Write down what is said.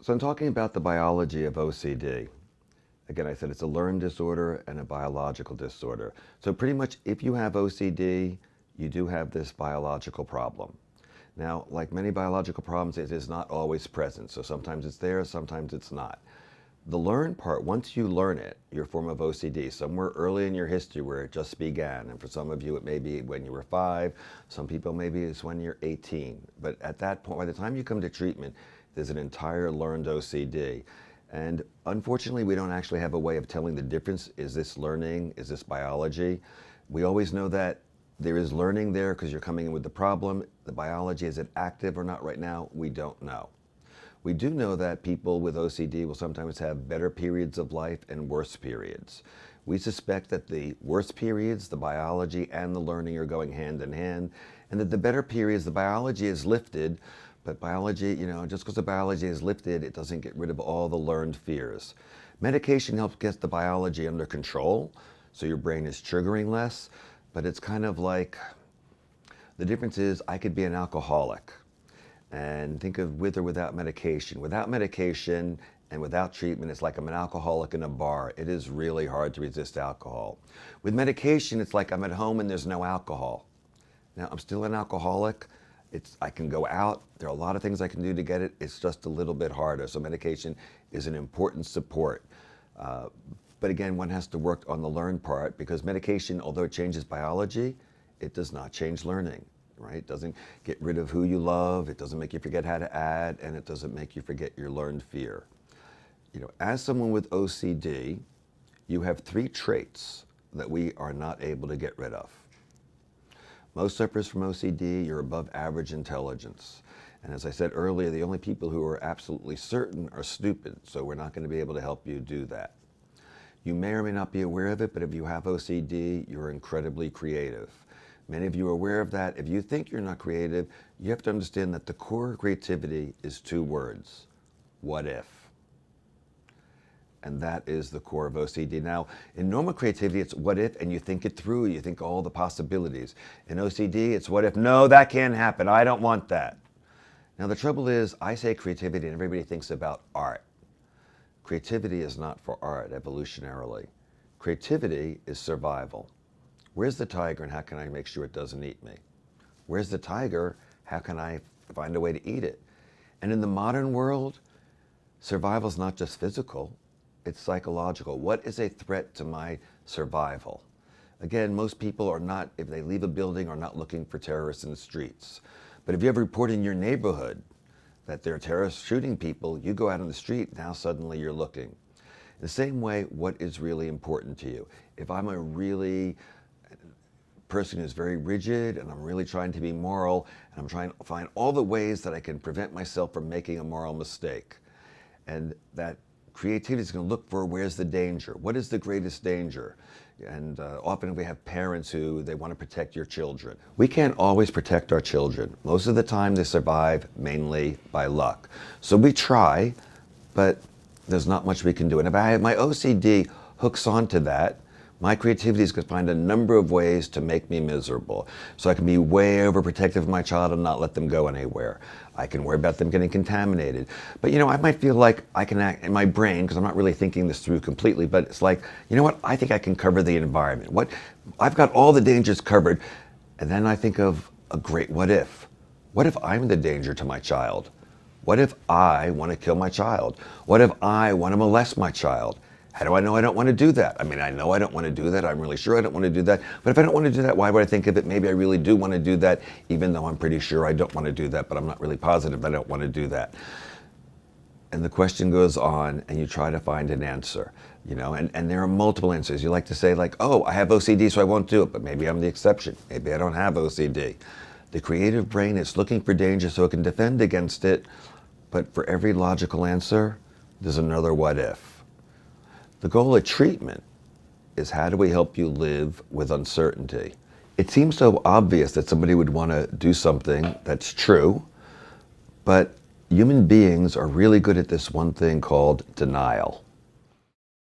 So I'm talking about the biology of OCD. Again, I said it's a learned disorder and a biological disorder. So pretty much if you have OCD, you do have this biological problem. Now, like many biological problems, it is not always present. So sometimes it's there, sometimes it's not. The learn part, once you learn it, your form of OCD, somewhere early in your history where it just began, and for some of you it may be when you were 5, some people maybe it's when you're 18. But at that point, by the time you come to treatment, there's an entire learned OCD. And unfortunately, we don't actually have a way of telling the difference. Is this learning? Is this biology? We always know that there is learning there because you're coming in with the problem. The biology, is it active or not right now? We don't know. We do know that people with OCD will sometimes have better periods of life and worse periods. We suspect that the worst periods, the biology and the learning are going hand in hand, and that the better periods, the biology is lifted, but biology, just because the biology is lifted, it doesn't get rid of all the learned fears. Medication helps get the biology under control, so your brain is triggering less, but it's kind of like, the difference is I could be an alcoholic. And think of with or without medication. Without medication and without treatment, it's like I'm an alcoholic in a bar. It is really hard to resist alcohol. With medication, it's like I'm at home and there's no alcohol. Now, I'm still an alcoholic. I can go out. There are a lot of things I can do to get it. It's just a little bit harder. So medication is an important support. But again, one has to work on the learn part because medication, although it changes biology, it does not change learning. Right? It doesn't get rid of who you love, it doesn't make you forget how to add, and it doesn't make you forget your learned fear. As someone with OCD, you have 3 traits that we are not able to get rid of. Most sufferers from OCD, you're above average intelligence. And as I said earlier, the only people who are absolutely certain are stupid, so we're not going to be able to help you do that. You may or may not be aware of it, but if you have OCD, you're incredibly creative. Many of you are aware of that. If you think you're not creative, you have to understand that the core of creativity is 2 words. What if? And that is the core of OCD. Now, in normal creativity, it's what if, and you think it through, you think all the possibilities. In OCD, it's what if, no, that can't happen, I don't want that. Now, the trouble is, I say creativity and everybody thinks about art. Creativity is not for art, evolutionarily. Creativity is survival. Where's the tiger and how can I make sure it doesn't eat me? Where's the tiger? How can I find a way to eat it? And in the modern world, survival is not just physical, it's psychological. What is a threat to my survival? Again, most people are not, if they leave a building, are not looking for terrorists in the streets. But if you have a report in your neighborhood that there are terrorists shooting people, you go out on the street, now suddenly you're looking. In the same way, what is really important to you? If I'm a really person who's very rigid and I'm really trying to be moral and I'm trying to find all the ways that I can prevent myself from making a moral mistake. And that creativity is going to look for where's the danger? What is the greatest danger? And often we have parents who they want to protect your children. We can't always protect our children. Most of the time they survive mainly by luck. So we try, but there's not much we can do. And if my OCD hooks onto that, my creativity is going to find a number of ways to make me miserable. So I can be way overprotective of my child and not let them go anywhere. I can worry about them getting contaminated. But I might feel like I can act in my brain, because I'm not really thinking this through completely, but it's like, I think I can cover the environment. I've got all the dangers covered. And then I think of a great what if. What if I'm the danger to my child? What if I want to kill my child? What if I want to molest my child? How do I know I don't want to do that? I mean, I know I don't want to do that. I'm really sure I don't want to do that. But if I don't want to do that, why would I think of it? Maybe I really do want to do that, even though I'm pretty sure I don't want to do that, but I'm not really positive I don't want to do that. And the question goes on, and you try to find an answer, and there are multiple answers. You like to say, like, oh, I have OCD, so I won't do it, but maybe I'm the exception. Maybe I don't have OCD. The creative brain is looking for danger so it can defend against it, but for every logical answer, there's another what if. The goal of treatment is how do we help you live with uncertainty? It seems so obvious that somebody would want to do something that's true, but human beings are really good at this one thing called denial.